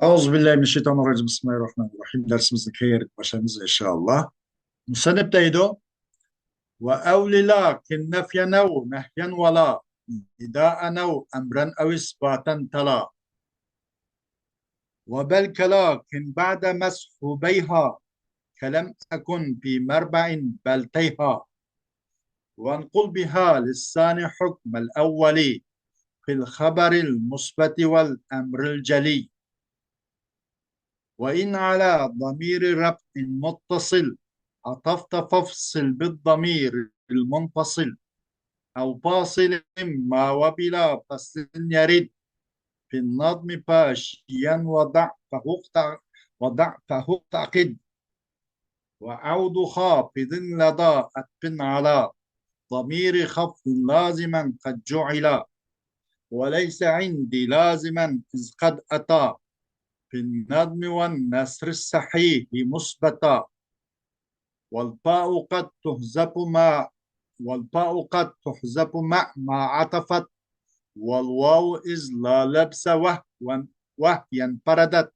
Euzubillahimineşşeytanirracim. Bismillahirrahmanirrahim. Dersimizin hayır başımız inşallah. Sanebdeydo ve evlila kin nefyenev nehyen ve la idâenev emren ev isbaten tela ve belkela kin ba'de meshu beyha kelem ekun fi merba'in belteyha ve enqul biha lissani hukmel evveli fil haberil musbeti vel emril celi. وإن على ضمير رفع متصل عطفت فافصل بالضمير المنفصل أو فاصل ما وبلا فصل يرد في النظم فاشيا وضعته تعقد وعود خافض لدى أتف على ضمير خفض لازما قد جعل وليس عندي لازما إذ قد أتى في النظم والنسر الصحيح مثبتا والفاء قد تحذف ما عطفت والواو إذ لا لبس وهي انفردت.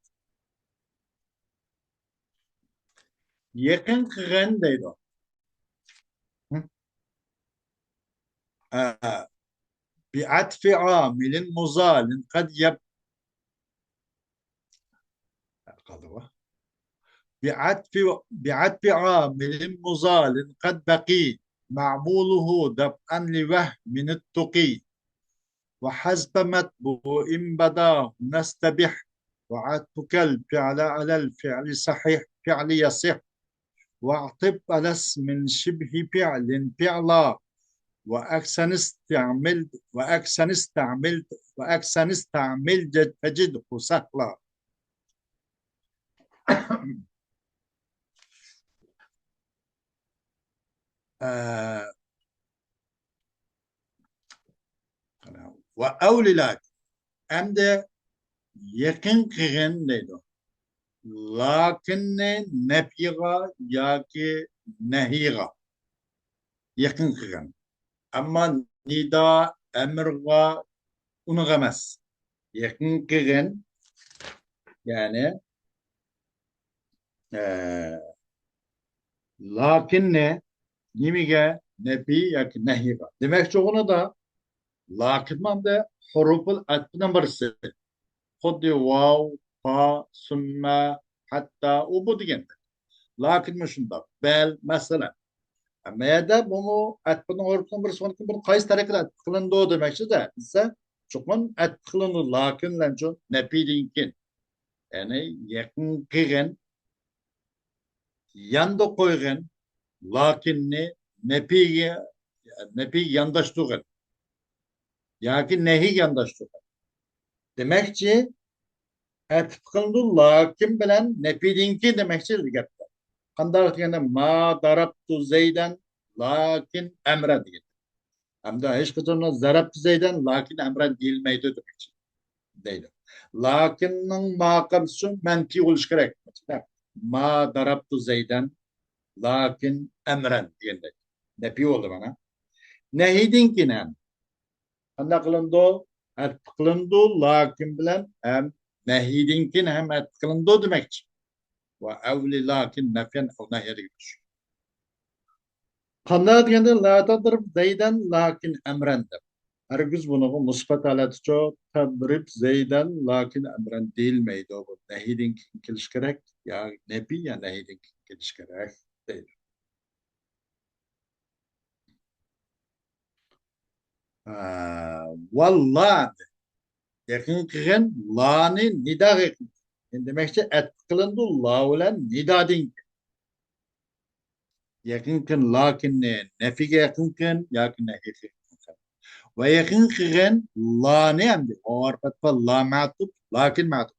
Yakın kıran deydi. بعطف عامل مزال قد بعطف عامل مزال قد بقي معموله دفعا لوهم من التقي وحسب متبوع بداه نستبح وعطفك الفعل على الفعل صحيح فعل يصح واعطف على اسم شبه فعل فعلا وأكسن استعمل تجده سهلا. وأولي hem de yakın kıran deydi. Lakin nefiga ya ki nehiga yakın kıran. Ama nida emirga unugamaz. Yakın kıran yani lakin ne nimige nefi ya ki nehiga. Demek çoğunu da lakin de huruful atfından birisi. Hodi vav, fa, sümme, hatta bu degen. Lakin şunda bel mesela. Ama ya da bunu atfının hurufun bir sonraki bir kayıs tarekle atf kılındı o demekçi de ise çokman atf kılındı lakin lanço nefi dinkin. Yani yakın kıgen yanda koygen lakinni nefi yandaş tuğen. Yakin nehi yandaş tuğen. Demekçi atf kılındı lakin bilen nefi dinkin demekçi diye. Kandarak degende ma darabtu zeyden lakin emre diye. Hem de hiç kızımla zarabtu zeyden lakin emre değilmeydi demek değil. Lakinnin makamsı menfi oluş gerek. Ma darabtu zeyden lakin emren diyende. Nefi oldu bana. Nehidin ki ne? Anda kılındı, et kılındı lakin bilen hem nehidin ki hem et kılındı demek. Ve evli lakin nefen o nehir Qanday deganda la tadrib zaydan lakin emrendir. Hergiz bunu musbat alaticho tadrib zaydan lakin emren deyilmeydi. O nehidin kelish kerak ya nebi ya nehidin kelish kerak deydi. Vallahi yakın kılın lani nida yakın. Demekçi et kılındı la ulan nida din. Yakın kın lakin ne nefige yakın kın yakin nehi ويقين خيرين لا نعم اور فتفى لا معطب لكن معطب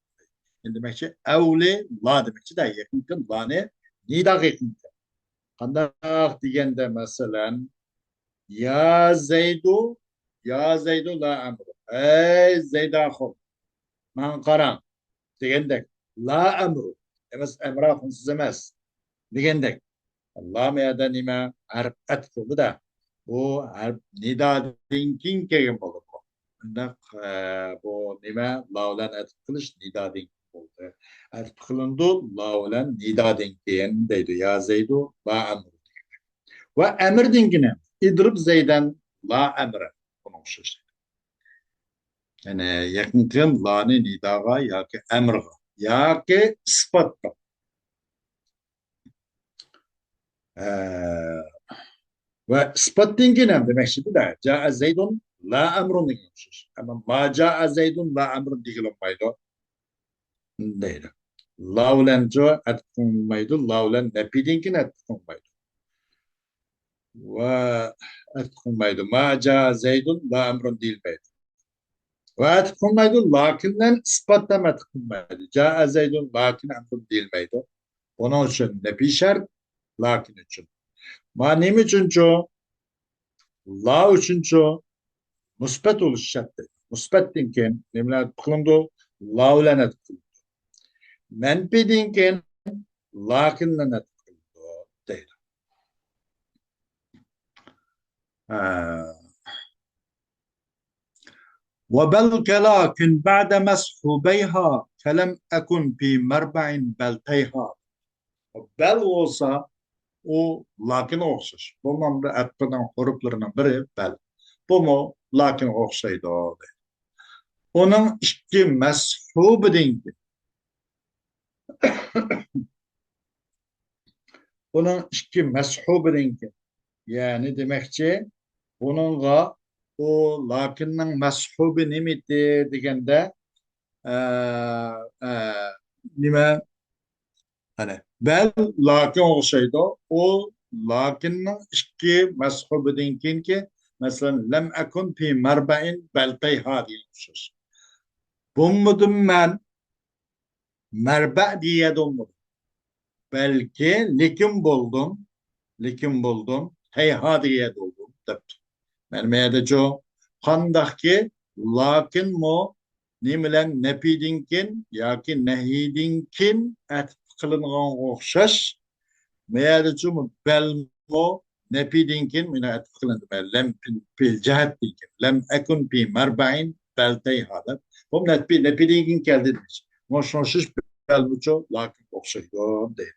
عندما يشي أولي لا demek ده يقين كن لا ne نيدا يقين كن قنداق ديجند مثلا يا زيد لا أمر أي زيد أخو من قران ديجندك لا أمر بس أمر خمس ديجندك الله ما يدني ما عرب أدخل ده bu nida dinkin kelgan bo'ldi. Bunda bu nima lavlan aytib qilish nida din bo'ldi. Atf kılındı la bilen nida denkeyen deydi. Ya Zeydu la emr. Ve emir dinkine idrib Zeyden la emre. Bunun söz. Yani yakın la'nı nidaga ya ki emrga ya ki ispatta. Ee, ve ispat dinkine demek şimdi de ca'a Zeydun la emrun dinkine söz. Ama ma ca'a Zeydun la emrun dinkine değil. Laulen jo etkunmaydı. Laulen nepidinkin etkunmaydı. Ve etkunmaydı. Ma ca zeydun la emrun dilmeydi. Ve etkunmaydı. Lakinden ispatlem etkunmaydı. Ca zeydun lakin emrun dilmeydi. Onun için nepi şart lakin için. Ma nim için ço la için ço musbet oluş şarttı. Musbet dinken nimler kılındı. Laulen etkundu. Menpi dinken lakinden etkundu. Değil. وبل لكن بعد مسحوبيها فلم أكن في مربع بلتيها bel olsa o lakin okşaş. Bunun da etpeden huruflarının biri bel. Bu mu lakin okşaydı o. Onun iki meshubu dinki. Onun iki meshubu dinki. Yani demekçi bununla o lakinin meshubu nimiti degende nime hani bel lakin olsaydı o lakinin iki meshubu dinkin ki mesela lem ekun fi merba'in belteyha diyorsunuz. Bummudum ben merba diye dumudum. Belki likim buldum, heyha diye buldum. Mermeye de co handaki lakin mo nimelen nepidinkin yaki nehidinkin et kılıngan okşaş meğer de co bel mo nepidinkin mine et kılındı lem pil cehet dinkin lem ekun pi merba'in beltey hadat bu nepidinkin geldi demiş. Moşnoşuş bel muço lakin okşaydı değil.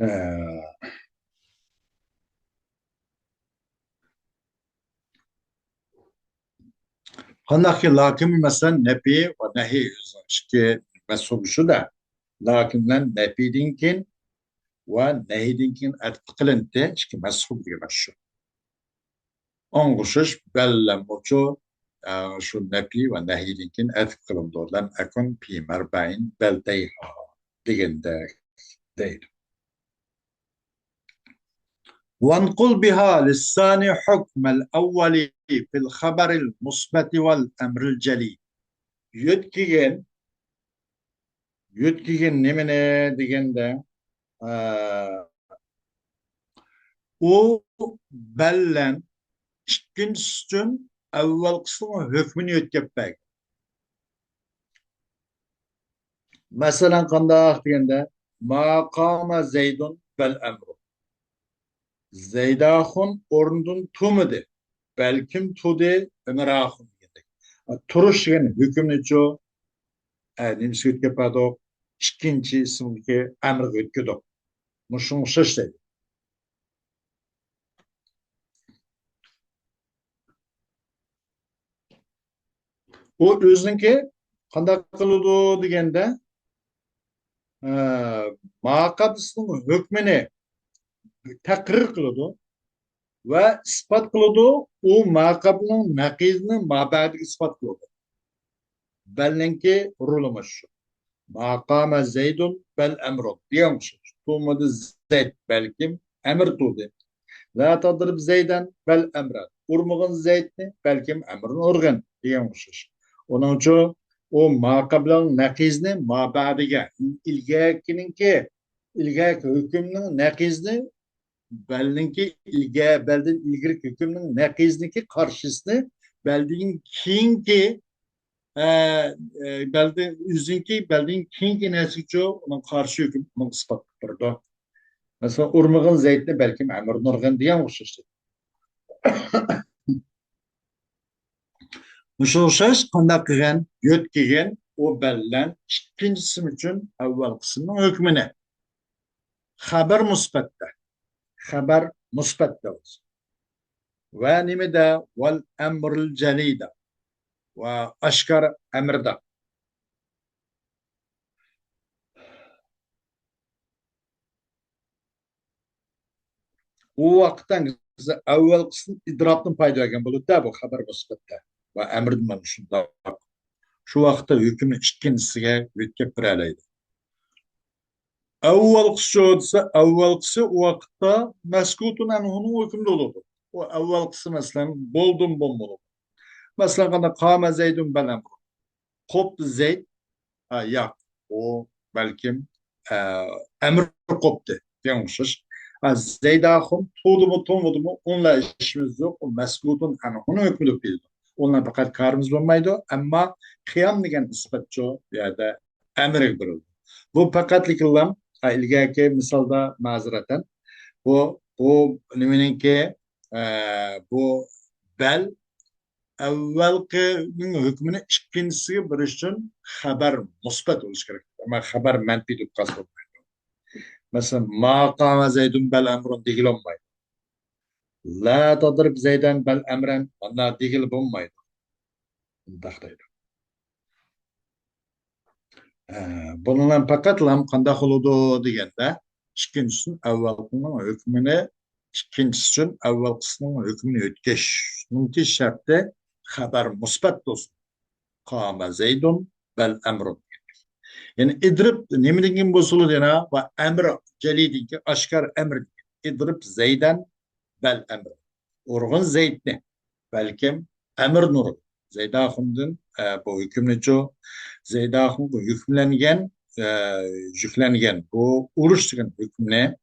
Ee, Handaki lakin mesela nepi ve nehi işte mesul şu da lakinden nepi dinkin ve nehi dinkin etkilente işte mesul gibi şu. Anguşuş belle muço şu nepi ve nehi dinkin etkilente lem ekun pi merbain beldeyha digende değil. وانقل بها للثاني حكم الأول في الخبر المثبت والأمر الجلي. Yetkigen Yutkigen nemine degende o bellen ikincisinden evvel kısmı hükmünü yetkepmek. Mesela kanda degende ma kama Zeydun bel emru. Zeydahun orundun tumude. Belkim tude emirahun degende. Turuş degende hükümlü ço nimsi yetkepado ikinci isimdeki emr yetkedo. Muşun şaştaydı. O özünki kanda kılıdı degende muhakkabısının hükmünü takrir kılıdı ve ispat kılıdı o muhakkabının nakizini mabadi ispat kılıdı. Belki rulmuş. Makame Zeydun bel emrun diyormuş. Tuğmadı Zeyd belki emir tuğdu. La tadrib Zeyden bel emren. Urmağın Zeydni belki emrin urgan diyormuş. Onun için o makablan nakizini mabadiga ilgaki hükümünün nakizini belki belden ilgili hükümünün nakizniki karşısını beldiğin kinki e, belki yüzünki belki kinki nesliço onun karşı hüküm onun ispat durdu. Mesela urmağın zeytini belki memur nurgan diyen uçuştu. Müşoşaş kandak kıgan, göt kıgan o bellen ikincisi için evvel kısmının hükmüne. Haber musbatta. Haber musbatta olsun. Ve nimede vel emrül celide. Ve aşkar emrde. O vakitten evvel kısım idraptın payda egen bulup da bu haber musbatta. Ve emrdin ben şunda. Şu vaqtda hükümni ikkinchisiga yetkazib beradi. Avvalgisi o vaqtda maskutun anhuning hukmida bo'ladi. O avvalgisi masalan bo'ldim bo'lmadi. Masalan qanday qama zaydun balam. Qopdi zayd yo'q. O balkim e, amr qopdi degan o'xshash. Zaydahum to'dimi to'madimi onunla ishimiz yo'q. O maskutun anhuning hukmida keldi. Onlar faqat karımız bo'lmaydi, ammo qiyam degan isbatchi yerda amr berildi. Bu faqatligilam ilgaki misolda ma'zuratan bu nimeniki e, bu bel avvalgining hukmini ikkinchisiga berish uchun xabar musbat bo'lishi kerak. Ammo xabar manfiy deb qasdolmaydi. Masalan, maqama zaydun bal amrun degilolmaydi. La tadrib zaydan bal amran anda degil bo'lmaydi. Undaqdaydi. Bununla fakat lam qanday qiludi deganda ikkinchisi avvalgining hukmini ikkinchisi uchun avvalgisining hukmini o'tkazishning sharti xabar musbat bo'lsin. Qama zaydun bal amrun. Yani idrib nima degan bo'lsa yana va amr jalidinki oshkor amr idrib zaydan bal amr. Urg'un zaydni balkim amr nur. Zeydahundan bu hükümlücü Zeydahun bu e, yüklengen bu uruş degan hükümne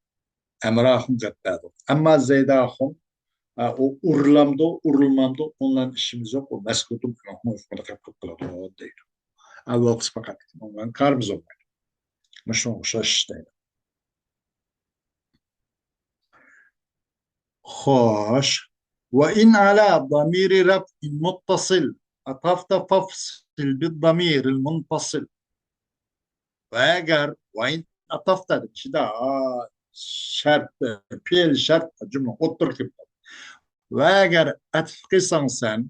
emrahun gattadı. Ama Zeydahun o urlamdı, urulmamdı ondan işimiz yok. O meskutun hükmünde kapıp kıladı değil. Allah fakat ondan karımız olmaydı. Mışın şaştaydı. Hoş. وإن على ضمير رفع متصل أطفت فافصل بالضمير المنفصل وأجر وإن أطفت شدا شرط فعل شرط جملة أطر كده وأجر أتفقيسان سن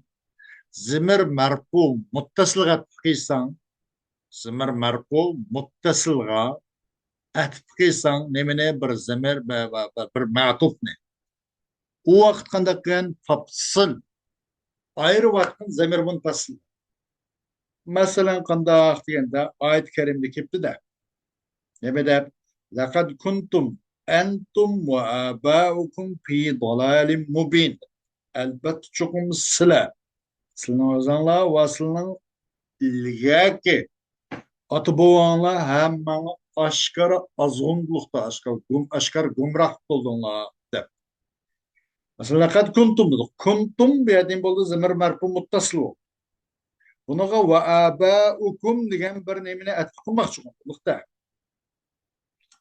زمر مرفوع متصل أتفقيسان زمر مرفوع متصل أتفقيسان نمنه بر زمر بر معطوف نه o vaqt qandaqkan fafsil ayrı vaqtın zamir munfasil. Masalan qandaq deganda oyat karimda kelibdi da. Nimada laqad kuntum antum wa abaukum fi dalalin mubin. Albatta cho'qim sizlarning o'zinglar va sizlarning ilgaki ota bobonglar hammani oshkora ozg'unlikda oshkor gumroh bo'ldinglar deb. Mesela kad kuntum dedik. Kuntum bir yerden buldu zamir merfu muttasıl oldu. Bunaga ve abaukum degan bir nemini atqılmoqchi bo'ldik.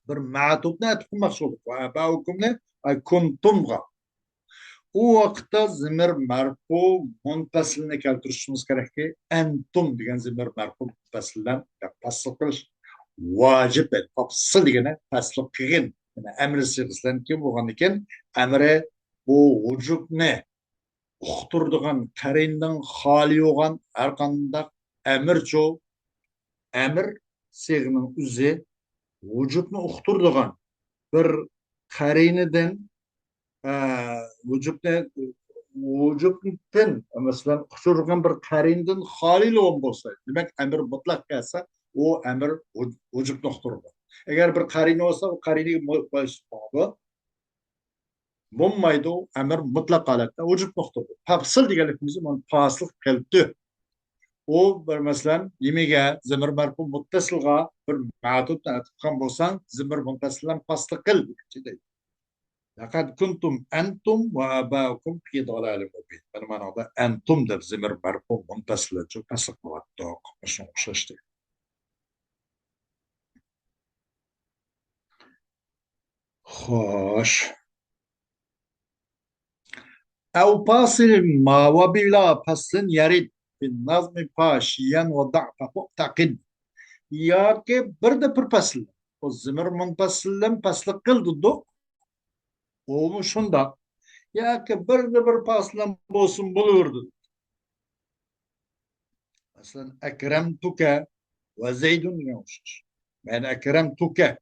Bir ma'tubni atqılmoqchi bo'ldik. Ve abaukumni ay kuntumga. O vaqtda zamir merfu muntasilni keltirishimiz kerakki, antum degan zamir merfu muntasildan fasl qilish vojib. Fasl degani fasl qilgin. Yani amri sigisdan kim bo'lgan ekan, amri bu vücubni uqtirdigan qarindan xoli bo'lgan har qanday amircho amir seg'ning o'zi vücubni uqtirdigan bir qarinidan vücubdan masalan uqtirgan bir qarindan xoli bo'lsa demak amir mutlaq kelsa u amir vücubni uqtirdi. Agar bir qarini bo'lsa u qariniga bo'lmaydi amr mutlaq holatda vujud nuqtadir. Tafsil deganligimiz mana fasl qilibdi. U bir masalan nimaga zamir marfu muttasilga bir ma'tub qilgan bo'lsang zamir muttasildan fasl qil deydi. لقد كنتم أنتم وآباؤكم في ضلال مبين. Ben manada entum deb zimir marfu muntasila çok asık vaattok. Şunu okşaştı. Hoş. أو باصل ما وبلا فصل يرد في النظم فاشيا وضعفه تعقد. Ya ki bir de bir fasıl. O zimir muntasılın faslı kıldı. Oğlu şunda. Ya ki bir de bir fasılın bolsun bulurdu. Mesela ekremtuke ve zeydun diyormuş. Ben ekremtuke.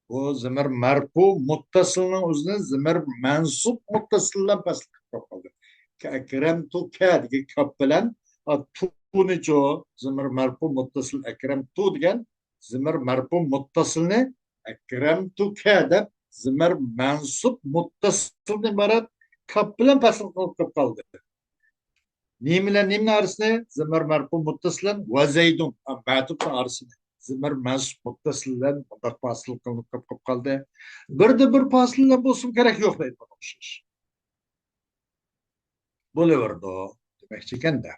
O zimir merfu muttasılın üzerine zimir mensup muttasıllan faslı kapalı. Ki ekremtuke diye kapilen tuğni çoğu zimir merfu muttasıl ekremtu diyen zimir merfu muttasılını ekremtuke de zimir mensup muttasılın ibaret kapilen faslı kapalı. Nimle nimle arasında zimmer merfu muttasılan ve zeydun. Ma'tuf arasında zimmer mens muttasılan mutlak fasıl kılıp kapıp kaldı. Bir de bir fasılla bulsun gerek yok deyip bakmışız. Buluverdi o. Demek ki de.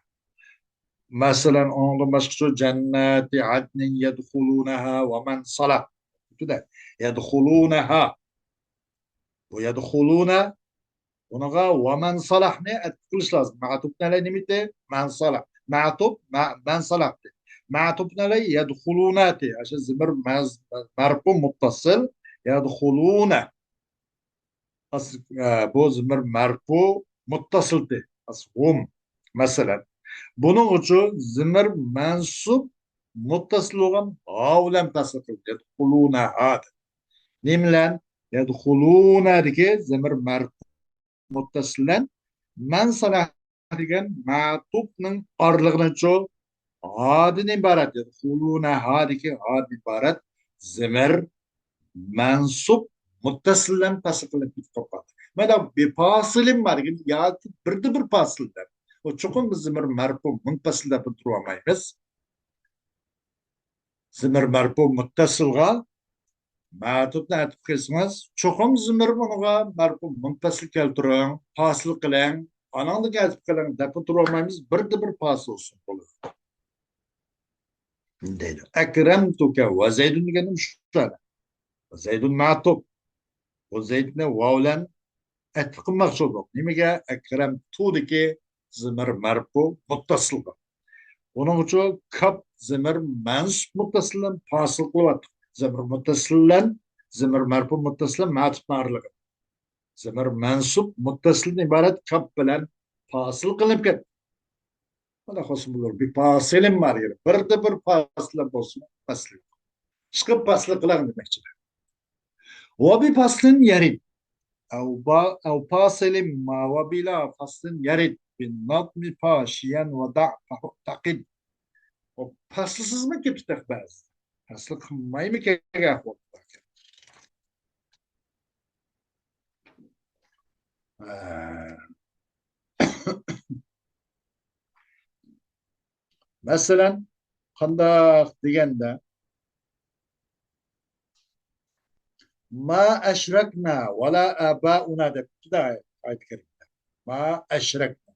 Mesela onun başka şu cenneti adnin yedhulunaha ve men salah. Bu da yedhulunaha. Bu yedhuluna Onaga ومن صلح ne etkiliş lazım. Ma'tuf ne nimite men salah. Ma'tuf men salah. Ma'tuf ne yedhulunati. Aşağı zimir merfu muttasıl yedhuluna. Bu zimir merfu muttasıldı. Hum. Mesela. Bunun için zimir mensup muttasıl olan havlen tasakıl. Yedhuluna had. Nimlen yedhuluna dike zimir merfu muttasilen men salah degan ma'tufning orlig'ini cho hadin iborat edi. Huluna hadiki had iborat zimir mansub muttasilan tasqilib ketib. Mana bir fasilim var degan yoki birda bir fasilda. O cho'qim biz zimir marfu muntasilda bitirib olmaymiz. Zimir marfu muttasilga ma'tufni aytib kelsangiz, cho'qim zimir bunga marfu muntasil keltiring, fasil qiling, ananni aytib qiling deb turolmaymiz. Birda bir fasil olsun bo'ladi. Deydi. Akramtuka va zaydun deganim shu. Zaydun ma'tuf. Bu zaydni vavlan aytib qilmoqchi bo'ldik. Nimaga akramtudiki zimir marfu muttasil. Onun uchun kap zimir mansub muttasilan fasil qilyapti. Zimir muttasilan zimir marfu muttasilan ma'tuf marligi. Zimir mansub muttasildan iborat kap bilan fasil qilinib ketdi. Mana xo'sin bular bir fasilim var yani. Birda bir fasl bo'lsin, fasli. Chiqib fasli qiling demoqchilar. Va bi faslin yarid. أو فاصل ما وبلا فصل يرد بالنظم فاشيا وضع تعقد. O faslsız mı ketdik biz? Faslı kılmayı mı gerek oldu? Mesela kandak degende ma eşrekna ve la abauna de bu da ayet kerimde. Ma eşrekna.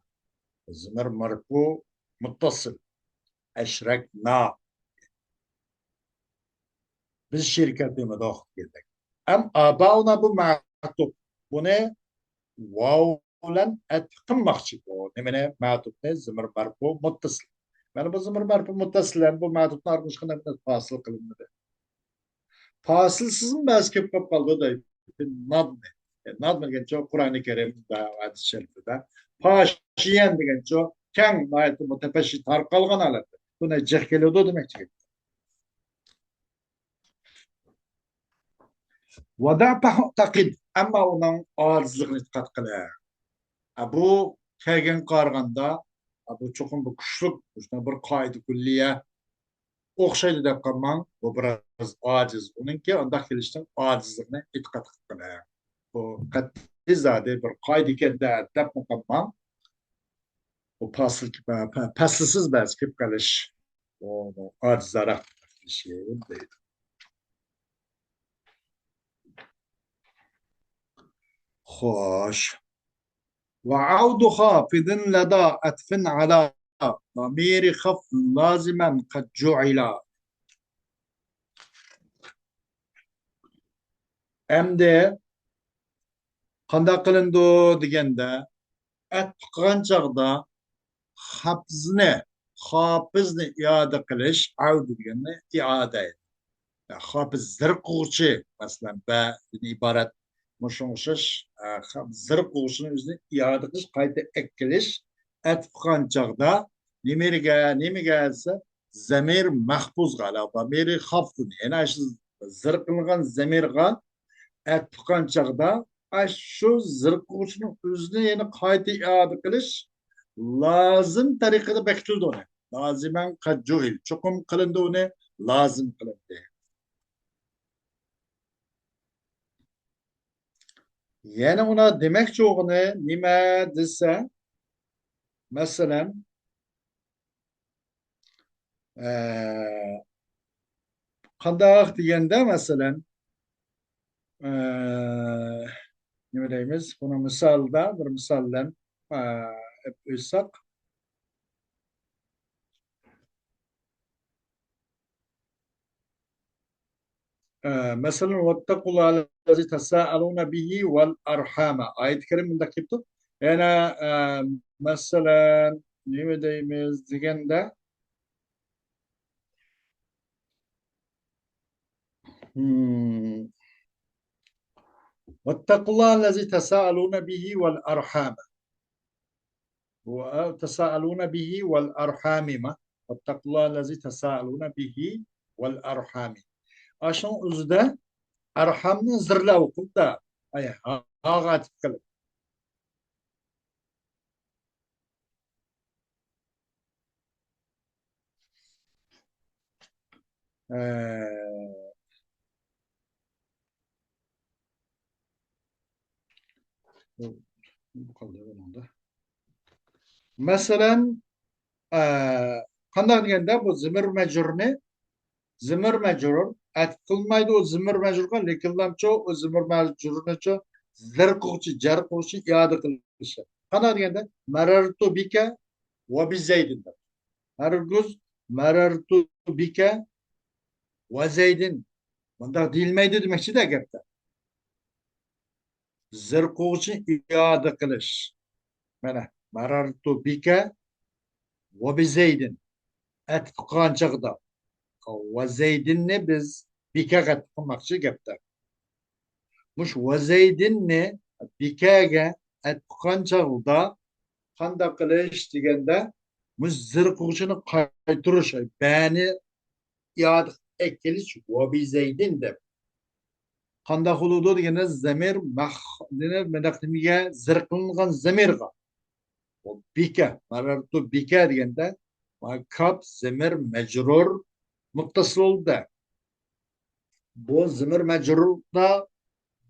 Zımır marfu muttasıl. Eşrekna. Biz şirketime dahil geldik. Am abauna bu ma'tuf. Bu ne? Vavlan etkinmakçı bu. Nemine ma'tuf ne? Zımır marfu muttasıl. Yani bu zımır marfu muttasıl. Bu ma'tufun arkadaşına fasıl kılınmadı. Fasılsız mı bazı kep kaldı da nadme. Nadme degan çok Kur'an-ı Kerim'de hadis-i şerifte. Paşiyen degan çok keng ayeti mutepeşi tarqalgan alat. Bu ne cehkeliyordu demek ki. Vada takid ama onun ağızlığını dikkat kılar. Bu kelgen qarganda bu çoxun bu kuşluk bir qaydı külliye o'xshaydi deb qolmang. Bu biraz aciz. Onunki anda kelishdan acizligini e'tiqod qilgan. Bu qat'iy zade bir qoida ekan deb qolmang. Bu paslisiz bas kelib qolish. O acizlaraq şey deydi. خوش. وعود خافض لدى أتف على ضمير خفض لازما قد جعل. Emde qanda qılındı degende etqan çağda hafızını iade qilish avd degende iade. Hafız zirquvchi masalan ba ibarat mushunşish zirquvchini o'zini iade qilish qayta ekkilish etqan çağda nimaga esa zamir mahfuz qala zamiri xafdini yana shu zirqilgan zamirga etqan çağda şu zirquvchining o'zini yana qayta iade qilish lazım tariqada bektildi ona. Lazimen kadcuil. Çokum kılındı ona lazım kılındı. Yani ona demek çoğunu nime dese mesela kandağık diyende mesela ne diyemiz? Buna misalda bir misalden yapıyorsak مثلا واتقوا الله الذي تساءلون به والأرحام ayet-i keriminde kipti. Yani mesela ne diyemiz diyende واتقوا الله الذي تساءلون به والأرحام وتساءلون به والأرحام ما واتقوا الله الذي تساءلون به والأرحام عشان özde arhamni zırla okup da ay ağat kılıp bu kaldı onun da. Mesela kandak degende bu zimir mecrur et kılmaydı o zimir mecrurga lekinlamço o zimir mecrurneço zirquvchi jarquvchi iade qilishi. Kandak degende marartu bike ve bizeydin. Harguz marartu bike ve zeydin. Bunda değilmeydi demekçi de gapta. Zirquvchi iade qilish. Mana marartu bike ve bizeydin. Et tuqqanchaqda. Ve zeydinni biz bikega tuqqanmakçı gapta. Muş ve zeydinni bikega et tuqqanchaqda qanda qilish degende muş zirquvchini qaytirish bani iade ekkilish ve bizeydin deb. Qanda huludu degende zamir zirqilgan zamirga. O bike, marartu bike degende kap zamir mecrur muttasıl oldu. Bu zamir mecrurda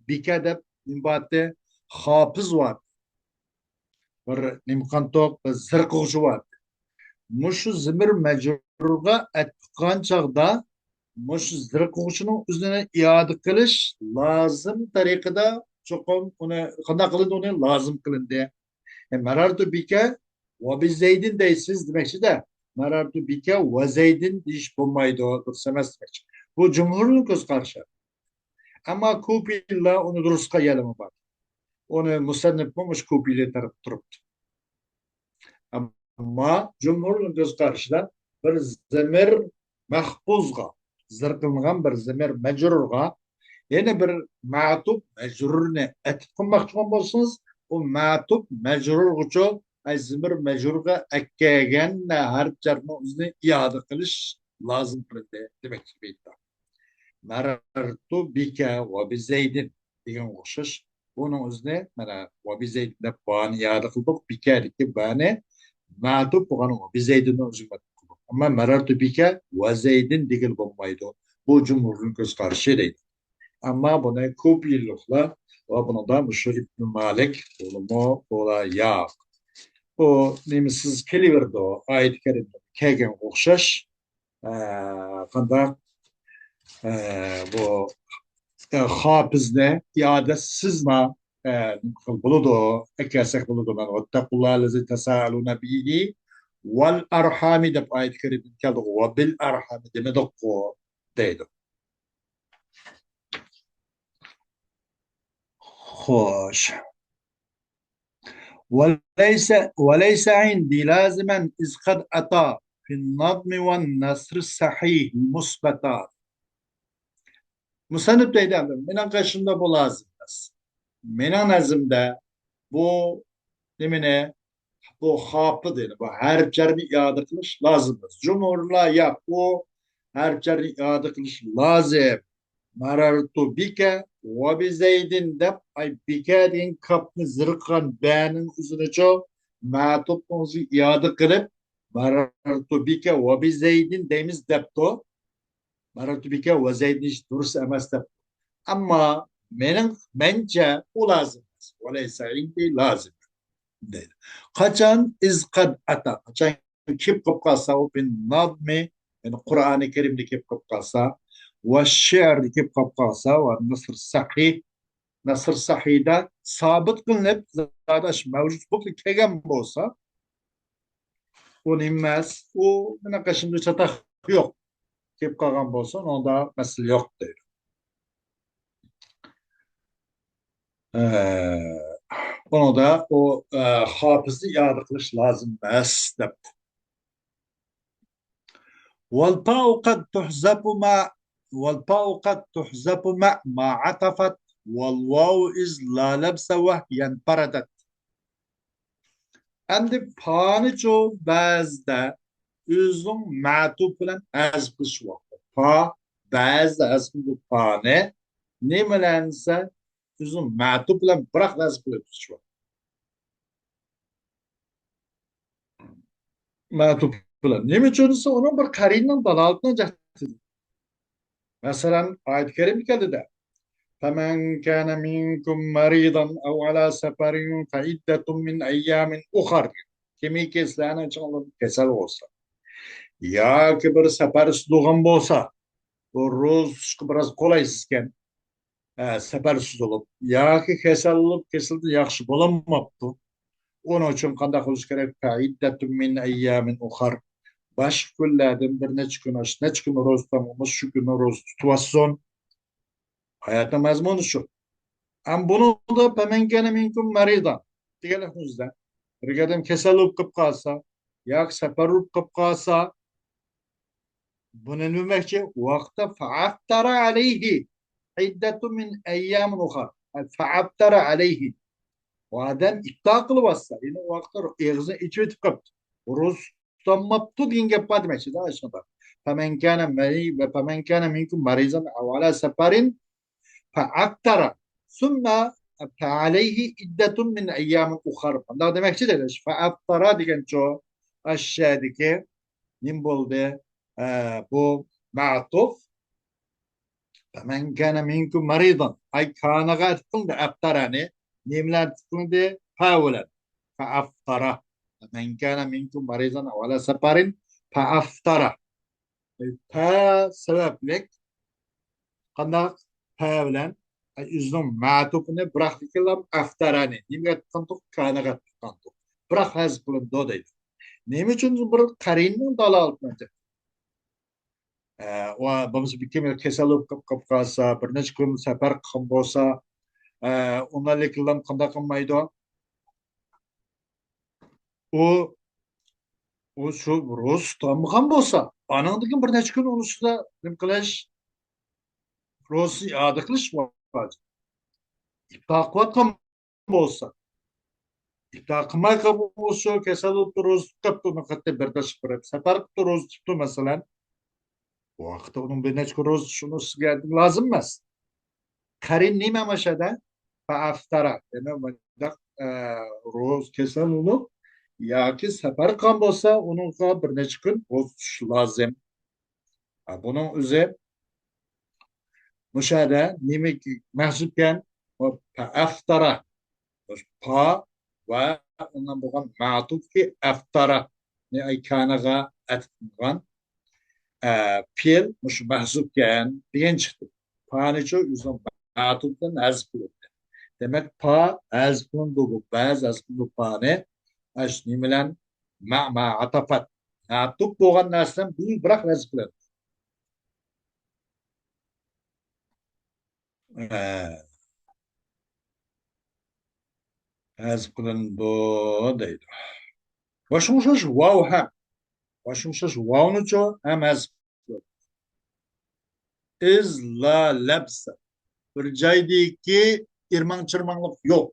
bike deb nimbatı hafız var. Bir nimkantok zirquvchi var. Muşu zamir mecrurga etqan çağda muş zirquvchining o'zini iade qilish lazım tariqada çoqum uni qanday qilindi uni lazım qilindi. Marartu bike ve bizeydin deysiz demekçi de marartu bike ve zeydin diş bulmaydı o dursamaz demekçi. Bu cumhurun göz karşı. Ama kupilla onu duruska yelimi var. Onu musannif bulmuş kupiyle taraf duruptu. Ama cumhurun göz karşıda bir zemir mahfuzga zırkılgan bir zemir mecrurga yine bir ma'tup mecrurne etip kılmak olsunuz o ma'tup mecrurguçu zemir mecrurga ekkegen harf jarını o'zini iade qilish lazım qilindi demek ki beyta. Marartu bike ve bizeydin degan o'xshash bunun o'zini mana ve bizeydin deb bani iade qildik bikediki bani ma'tup bo'lgan bizeydinni o'ziga ama marartu bike ve zeydin degil bo'lmaydi. Bu cumhurun göz karşı deydi. Ama buna ko'p yilliklar va bundan shu İbn Malik ulumu ola ya. O nemisiz keliverdi o ayet-i kerimde kelgen o'xshash qanday bu hafizni iade sizma buludu, ekesek buludu ben. Vattakullaha lezi tesaaluna bihi vel arhami de ayet-i kerime keldi. Ve bil arhami demedik o deydi. Hoş. وليس عندي لازما إذ قد أتى في النظم والنثر الصحيح المثبتات. Musannif deydi, benim karşımda bu lazım. Benim nazımda bu demine bu hapı dedi. Bu harflerini iade kılış lazım. Cumhurla yap bu harflerini iade kılış lazım. Marartu bike ve bi zeydin de ay bike din kapını zırkan beğenin uzunu çok matupumuzu iade kılıp marartu bike ve bi zeydin demiz depto marartu bike ve zeydin hiç durus emez depto. Ama benim bence o lazım. Öyleyse indi lazım dedi. Kaçan izkad ata. Kaçan kip kapkasa o bin nadmi yani Kur'an-ı Kerim'de kip kapkasa ve şiirde kip kapkasa ve nasır sahih sabit kılınıp zaten mevcut bu kegem olsa o nimmez o ne kaşımda çatak yok. Kip kagan olsa onda mesele yok der. Onu da o hafızı iade kılış lazım. Esnep. والباء قد تحذف مع والباء قد تحذف مع ما عطفت والواو إذ لا لبس وهي انفردت. Endi pani çoğu bazda üzüm ma'tuf bilen azgış vakti. Pa bazda azgı pani nemelense üzüm ma'tuf bilen bırak azgış vakti. Ma'tuf bilen. Neme çoğunsa onun bir karinden dalalatına cahtedi. Mesela ayet-i kerim geldi de فمن كان منكم مريضا أو على سفر فعدة من أيام أخر. Kimi keslenen için onun kesel olsa. Ya ki bir sefer üstluğun olsa. O roz biraz kolaysızken sefersiz olup. Ya ki kesel olup kesildi yaxşı bulamaptı. Onun için kandak oluz gerek. فعدة من أيام أخر. Baş küllerden bir neçə gün roz tamamız şu gün roz tutuasyon. Hayata mazmunu şu. Am bunu da pemengene minkum marida. Diyelimizde. Rigadem kesel olup kalsa, yak sefer olup kalsa, bunun ümekçi vakti fa'aftara aleyhi. İddetu min eyyamin ukhar. Fa'aftara aleyhi. O adam iptal kılıbassa. Yine o vakti ağzını içi ötüp kaptı. Rus tutanmaptı diyen yapma demek. Daha aşağıda. Femen kâne meri ve femen kâne minkum marizan avala seferin fa'aftara. Sümme فعليه عدة من أيام أخرى. ده demek ki de فأفطر diyen çoğu aşağıdaki nimbolde bu ma'tuf فمن كان منكم مريضا ay kana gatın da aftarani nimler tıkın de faulen فأفطر فمن كان منكم مريضا أو على سفر فأفطر fa sebeplik kandak faulen üzüm matupunu bıraktıklarım aftarani. Nimet kantuk kanagat kantuk. Bırak haz bulun dodaydı. Neyim için bir karinin dalı altına. O babası bir kemir kesalıp kapkasa, bir neç gün sefer kambosa, onlarla kandak kamaydı. O o şu Rus tam kambosa. Anandıkın bir neç gün onu suda nimkaleş Rus adıklış var. İptakvat kambosa. İptakımay kambosa kesalıp Rus kaptı makatte berdaş bırak. Sefer kaptı Rus tuttu mesela. O vakti onun bir neç gün Rus şunu geldi lazım mı? Karin nime maşada faaftara. Yani roz kesen olup ya ki sefer kan bolsa onun bir neç gün roz lazım. Bunun üzeri müşahede nime ki mahzupken o faaftara. Pa ve ondan bukan ma'tuf ki aftara. Ne ay kanaga atkan pil muş mahzupken diyen çıktı. Paniço yüzden ma'tuftan az bulundu. Demek pa az kılındı baz az kılındı pa ne? Aşni bilen ma atafat. Atıp boğan narsan bir bırak az kılın. Az kılındı deydi. Başımızda wow hem. Başımızda wow'nu ço hem az iz la labsa. Bir joydagi irman chirmanlik yo'q.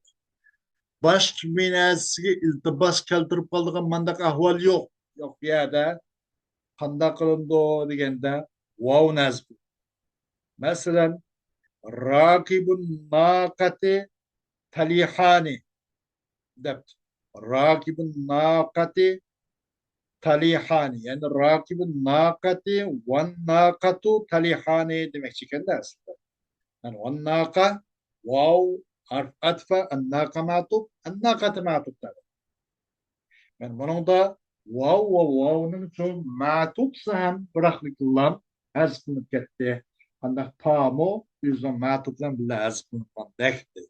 Bosh kimenasiga iltibos keltirib qoldigan mandaq ahvol yo'q. Yo'q bu yerda qanday qilindi deganda vov nazbi. Masalan, raqibun naqati talihani debdi. Raqibun naqati talihani. Yani raqibun naqati van naqatu talihani demekçi kendi aslında. Yani van naqa vav harf atfa an naqa matub an naqati matub. Yani bunun da vav ve vav'nın çok matupsa hem bıraklıklan az kılıp gitti. Ancak pamu yüzden matuplan bile az kılıp gitti.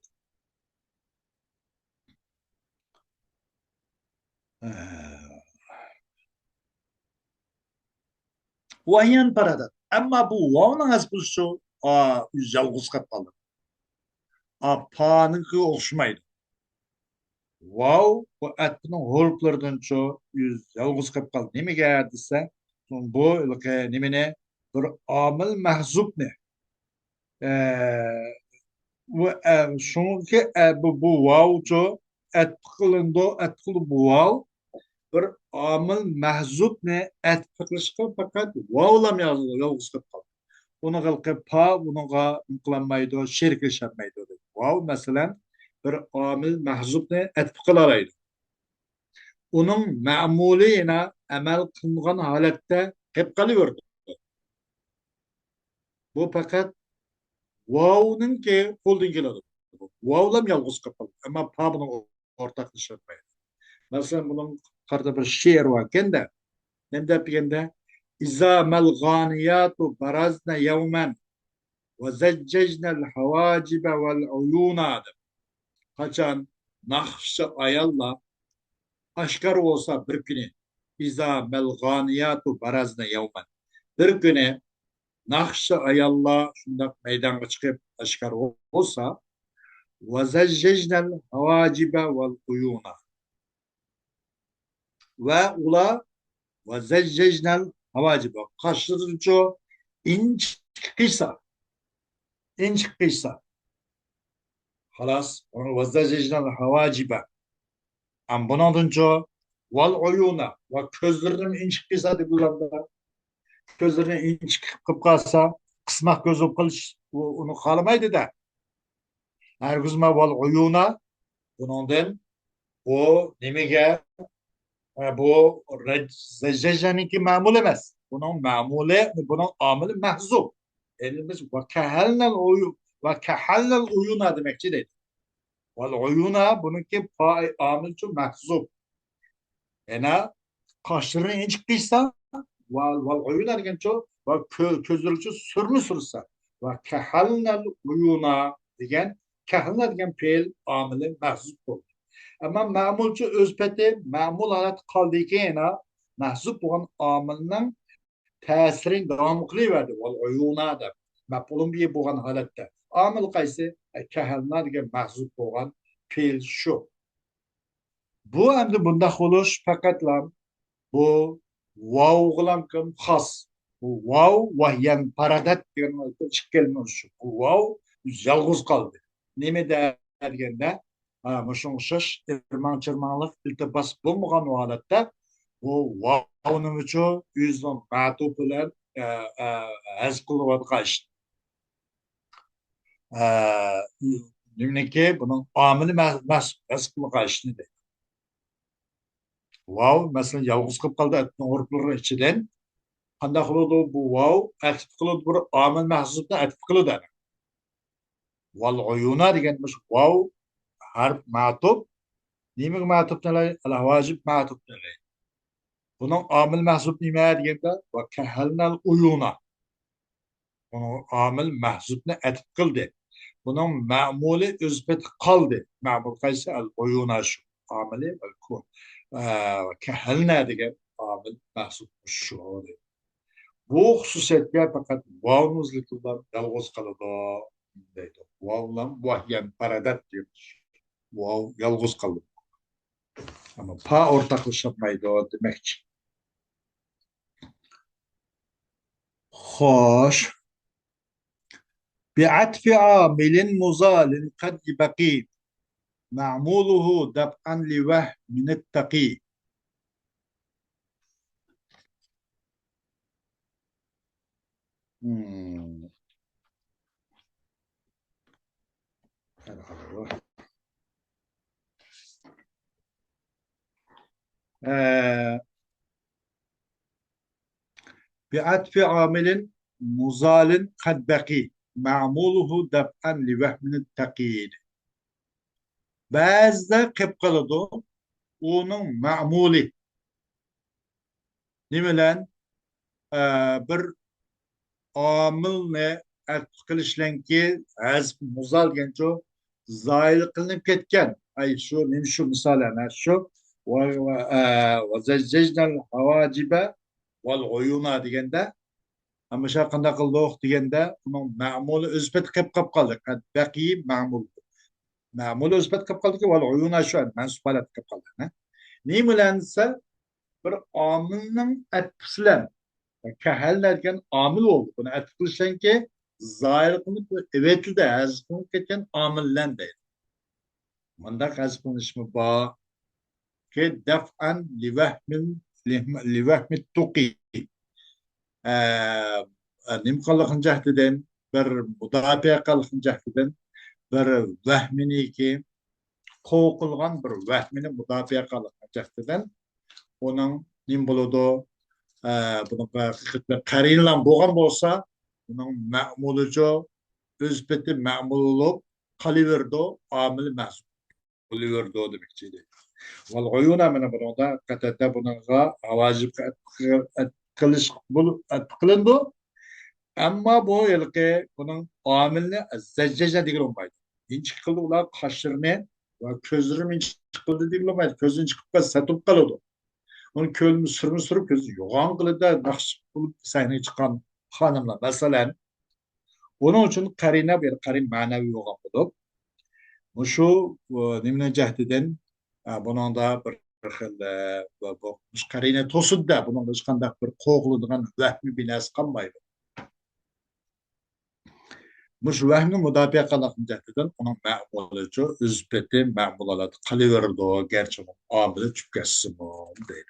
Vahyen paradat. Ama bu vav'nın az buluşu yalğız kapalı. Pa'nın ki oluşmaydı. Vav bu etinin huruflardan çok yalğız kapalı. Ne mi geldiyse bu nemine bir amil mahzup ne? Çünkü bu wow etkili bu wow bir amil mahzup ne etkilişki fakat wow'lam yazılıyor yolguz kapal. Bunu kılkı pa bunu kılanmaydı şirkleşenmeydi. Wow mesela bir amil mahzup ne etkilaraydı. Onun ma'muli yine emel kılıngan halette hep kalıverdi. Bu fakat Wow'nun ki holding keladi. Wow'lam yalğız kapalı. Ama pa bunun ortaklaşılmaydı. Mesela bunun karda bir şiir var. Kende. Nem dep degende İza mel ganiyatu barazna yevmen ve zeccecnel havacibe vel uyuna. Kaçan nakşı ayalla aşkar olsa bir günü İza mel ganiyatu barazna yevmen. Bir günü nakşı ayalla şunda meydana çıkıp aşkar olsa وزججنا الحواجب والعيون ve ula وزججنا الحواجب kaşlarınca inç kıysa halas onu وزججنا الحواجب am bunalınca val uyuna ve gözlerinin inç kıysa de kullandı gözlerinin inç kıp kalsa kısmak gözü kılış onu kalamaydı da her kızma val uyuna bunun o demege bu zeccajanınki mamul emas. Bunun mamule, bunun amili mahzub. Elimiz ve kehalnel uyun ve kehalnel uyuna demekçi değil. Vel uyuna bununki amil şu mahzub. Yani kaşlarını inç kıysa vel uyuna degen şu ve közleri şu sürlü sürse ve kehalnel uyuna degen kehalnel degen fiil amili mahzub olur. Ama ma'mulchi o'z pati ma'mul holat qoldikina mahzub bo'lgan omilning ta'sirini davom qilaverdi uyuna deb maf'ulun bihi bo'lgan holatda omil qaysi kahalna degan mahzub bo'lgan fe'l shu bu endi bunda bo'lish faqatla bu vav bilan xos bu vav vahyan paradat degan chiqib kelmish bu vav yolg'iz qoldi nima deganda Muşunşuş irman-çırmanlık iltibas bulmagan holatda bu vav'nın uçu yüzden ma'tuf bilan haz qilayotgan ish. Nimniki bunun amili haz qilayotgan ishni deydi. Vav masalan yolg'iz qilib qoldi atning huruflari ichidan qanday qiladi bu vav atf qiladi bir amil mahzubni atf qiladi. Val uyuna degan vav harf ma'tuf nimaga ma'tuf qiladi al vojib ma'tuf qiladi bunun amil mahzub nima deganda va kahalnal uyuna bunu amil mahzubni atf qildi bunun ma'muli özbet kaldı. Ma'mul kaysi al uyuna şu ameli al kun. Kehelne diye amel mahsup şu. Bu hususiyetler fakat vavnuzluklar yalğız kalıdı deydi. Vavlan vahyen paradat diyor. Vav yalğız kaldı. Ama pa ortaklaşamaydı o demek ki. Hoş. بعطف عامل مضال قد بقي معموله دفعا لوهم من التقي. Hmm. Ee, بعطف عامل مضال قد بقي معموله دفعا لوهم التقي. Bazıda kıpkılıdı onun ma'muli. Ne bilen bir amil ne kılışlenki az muzal genço zahil kılınıp ketken. Ay şu ne şu misalen şu ve zeccejnel havacibe vel uyuna degende ama şakında kıldık degende bunun ma'muli özbet kıp kaldı. Kad baki ma'mul. Ma'muli özbet kıp kaldı ki vel uyuna şu an mensubalat kıp kaldı. Ne bilense bir amilnin etkisilen kahal derken amil oldu. Bunu etkilesen ki zahir kılıp evetli de az kılıp geçen amillen de. Mandak az konuşma ba ki def'an li vehmin tuki. Nim kalakın cahdeden bir mudafiye kalakın cahdeden bir vehmini ki kovkulgan bir vehmini mudafiye kalakın cahdeden onun nim buludu bunun qariyinlan bo'lgan bo'lsa buning ma'mulijo o'z peti ma'mul bo'lib qolaverdi omil mahsub bo'laverdi demoqchi. Val uyuna mana bunda qatata bunga vojib qilish qilindi ammo bu yilqi buning omilni zajjaja degan olmaydi. Inchiq qildi ular qoshlarini va ko'zlarini inchiq qildi degan olmaydi. Ko'zini chiqib qolsa satib qoladi. Onun kölünü sürüp gözü yoğan kılıda nakş bulup sahneye çıkan hanımlar. Mesela onun için karine bir karin manevi yoğan bulup şu nimine cahdeden bunun da bir bu karine tosud da bunun da çıkanda bir qoğuluduğun vehmi binası kalmaydı. Muş vehmi mudafiye kalakın cahdeden onun ma'mulucu üzbeti ma'mulalat kalıverdi o gerçi onun amili çükkesi mu değil.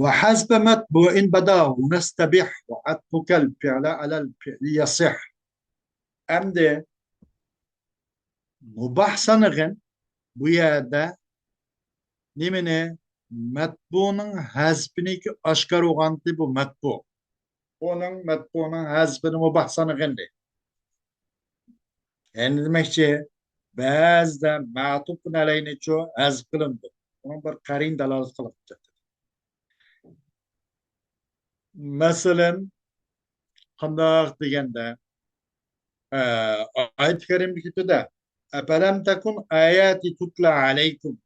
وحسب متبوع بداه نستبح وعطفك الفعل على الفعل يصح أمد مباح sanıgın bu yerde nimine matbuunun hasbini ki aşkar oğandı bu matbu. Onun matbuunun hasbini mubah sanıgın de. Yani demekçi bazı matubun aleyhine çoğu hasb kılındı. Onun bir karin dalalet kılınacak. Mesela kandak degende ayet-i kerim kitapta "Afelem tekun ayati tutla aleykum."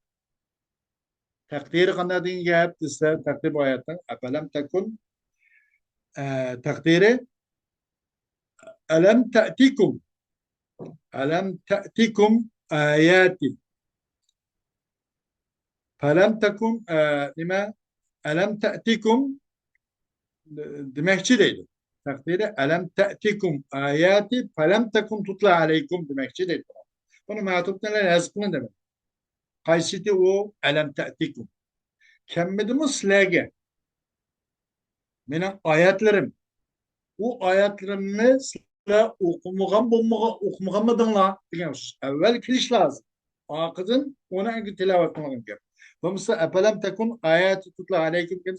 Takdiri kandak deyin cevap ise takdir bu ayetten "Afelem tekun" takdiri "Elem te'tikum" "Elem te'tikum ayati" "Felem tekun" lima "Elem te'tikum" demekçi değil. Takdiri "Elem te'tikum ayati felem tekun tutla aleykum" demekçi değil. Bunu matupta ne yazıklı demek. Kaysiti o elem te'tikum. Kemmedimi silage. Benim ayetlerim. O ayetlerimni sizler okumaganmadınlar. Evvel kiliş lazım. Akıdın ona tilavet kılın gap. Bu mesela epelem tekun ayeti tutla aleyküm ki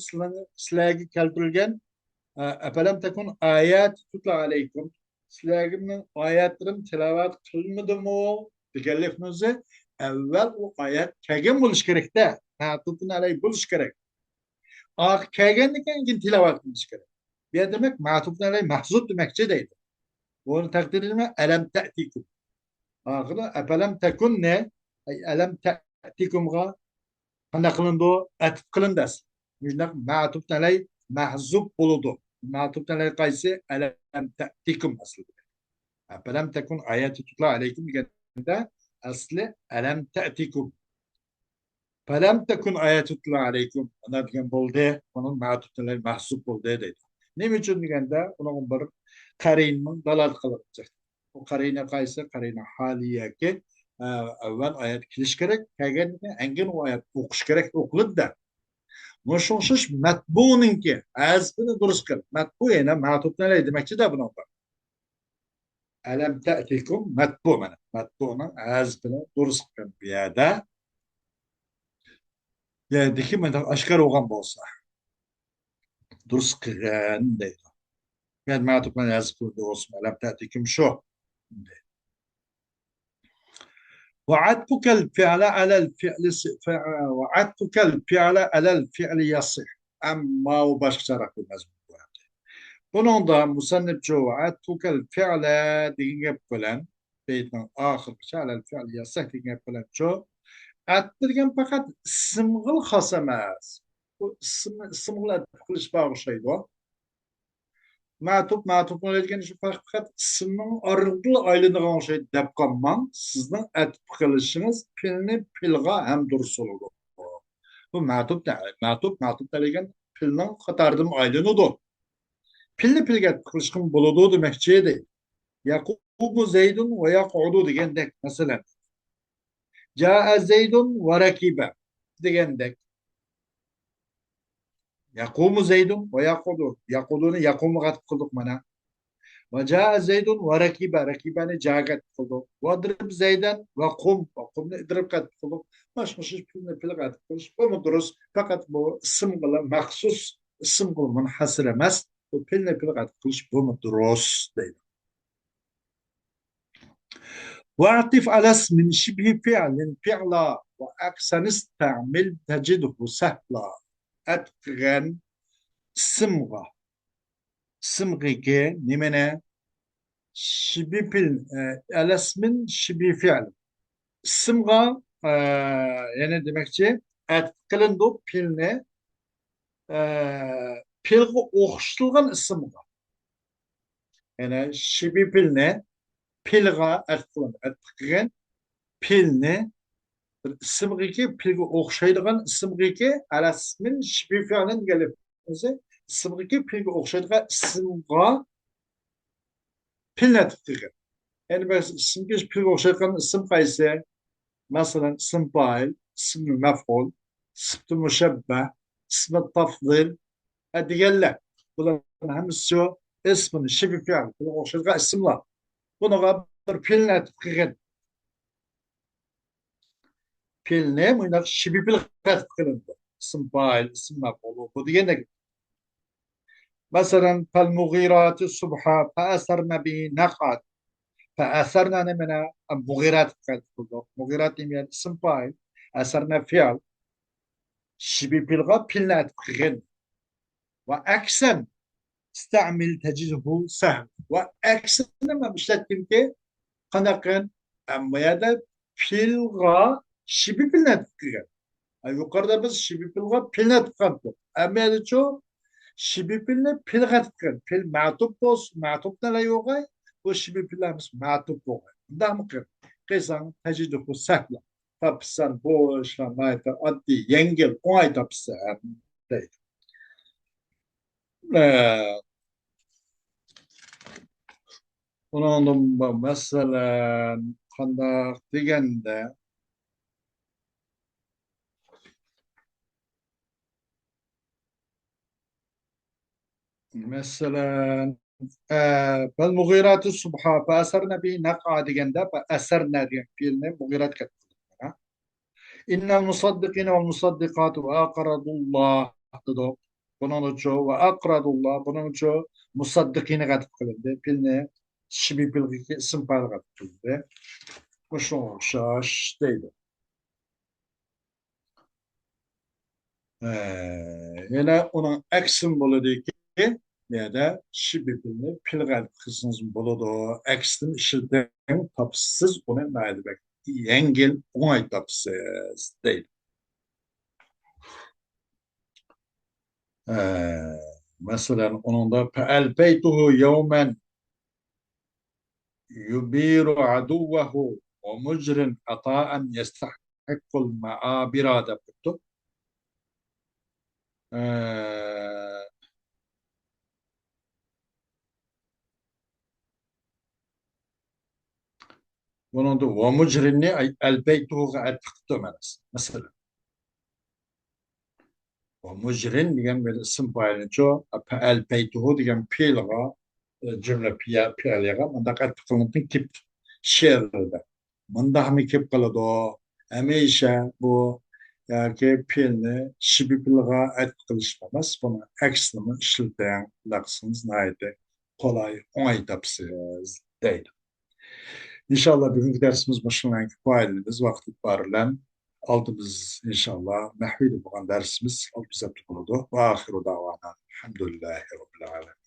silage keltirilgen epelem tekun ayeti tutla aleyküm. Silage'nin ayetlerim tilavet kılmadı mı? Tekellifinizi evvel o ayet kegen buluş gerek de. Tutun aleyh buluş gerek. Kelgendikken tilavet kılış gerek. Bir demek matufun aleyh mahzuf demekçe deydi. Onu takdir edilme elem te'tikum. Ahıra epelem tekun ne? Elem te'tikumga qanday qilindi u? Atib qilindi. Shundoq matufun aleyh mahzuf bo'ludi. Matufun aleyh qaysi? Elem te'tikum aslida. Epelem tekun ayeti tutla aleykum deganda asli elem te'tikum. Felem tekun ayetutla aleykum. Ona diyen boldu. Onun matutları mahsup boldu dedi. Ne için degende onun bir karinin dalal kılacak. O karine kaysa karine haliye ki evvel ayet kiliş gerek. Kegen engin o ayet okuş gerek okulup da. Moşuşuş matbu'nun ki azbını duruz kıl. Matbu yine matutla ne demekçi de bunu da. Elem te'tikum matbu mana. Matbu'nun azbını duruz kıl bir yerde. Yerdeki mesela aşkar olan bolsa. Duruz kılgan deydi. Yani matupla yazıp kurdu olsun. Elem te'tikum şu. وعدتك الفعل على الفعل وعدتك الفعل على الفعل يصح أما وبشرك المزمون. Bunun da musannifçi va'adtukel fi'le diye bilen beytin ahir fi'lel fi'l yasih diye bilen ço attirgen fakat simgil has emas. Bu simgil qilish bağışlaydı o. Matub öğretken şu fakat isminin arıqlı aylığından şey dep qalman sizin atib qilishiniz pilni pilga hem durus olur. Bu matub degan pilning qatardım aylığıdır. Pilni pilga qilishim buludu demekçi değil. Yaqubu Zeydun ve yaqudu degandek mesela. Caa Zeydun ve rakibe degandek. Yaqumu Zeydun ve yaqudu. Yaqudunu yaqumu qatib qildik mana. وجاء زيد وركب ركبان جاءت خذوا واضرب زيدا وقم وقم اضرب قد خذوا مش في لغة مش بمدرس فقط بو اسم قال مخصوص اسم قال منحصر مس وبيلنا في لغة مش بمدرس دينا واعطف على اسم شبه فعل فعلا وأكثر استعمل تجده سهلا أتقن سمغة سمغة نمنا شبه فعل الاسمن شبه فعل سمغة yani demekçi etkilendu pilne pilgi oxşulgan ismga yani şibi pilne pilga etkilen pilne ismgi pilgi oxşaydigan ismgi alasmin şibi fi'lin gelip ismgi pilgi oxşaydigan ismga pilne etkilen yani mesela isimgi pilgi oxşaydigan isim qaysi مثلا اسم فاعل اسم المفعول اسم المشبه اسم التفضيل هذه لا bunlar hemsi ismin şibi fiil bu şurada isimler bunu bir fiiline tıkıgen fiiline bunu şibi fiil tıkıgen isim fail isim mef'ul bu diye ne mesela fal mugirati subha fa asarna bi naqat فأثرنا من مغيرات مغيرات يعني اسم فاعل أثرنا فعل شبه بلغة بلنات غن وأكسن استعمل تجده سهل وأكسن ما مشتت بنتي قنقن أما يدا بلغة شبه بلنات غن yukarıda biz şibi pilga pilne tıkandık. Ama yada çoğu şibi pilne pilga tıkan. Pil ma'tup olsun. Ma'tup ne la yogay? Bu şibi pilamiz ma'tup olay. Da mı kır? Kıysan teciduhu sehla. Tapsan bu işlem ayta addi yengil o ay tapsa. Onun mesela kandak degende مثلا فالمغيرات الصبح فأسرنا به نقع ديجندا فأسرنا ديجن فيلم مغيرات كتبنا إن المصدقين والمصدقات وأقرضوا الله تدو بنونجو وأقرضوا الله بنونجو مصدقين كتبنا فيلم شبي بلغي اسم بالغ كتبنا وشو شاش ديدو yine onun action bolu ki ya da şibibini pilgal kısmınız buludu. Ekstrem işirden tapsız ona ne demek? Yengil onay tapsız değil. Mesela onun da elbeytuhu yevmen yubiru aduvehu ve mucrin ata'en yestahikkul ma'abira da bitti. Bunun da ve mucrinni elbeytuhu ga'etikti mesela. O mujrin diyen bir isim paylaşıyor. El peytuhu diyen pilga cümle piyaliga. Manda kat kılıntın kip şerrede. Manda hami kip kılıdı o. Emeşe bu yani pilni şibi pilga et kılışmamız. Bunu ekstremi işleyen laksınız neydi? Kolay onay tapsız değil. İnşallah bugünkü dersimiz başlanan failimiz vakti barilen aldığımız inşallah nahvili bulan dersimiz bize tutuldu. Ve ahiru davana. Elhamdülillahi Rabbil Alemin.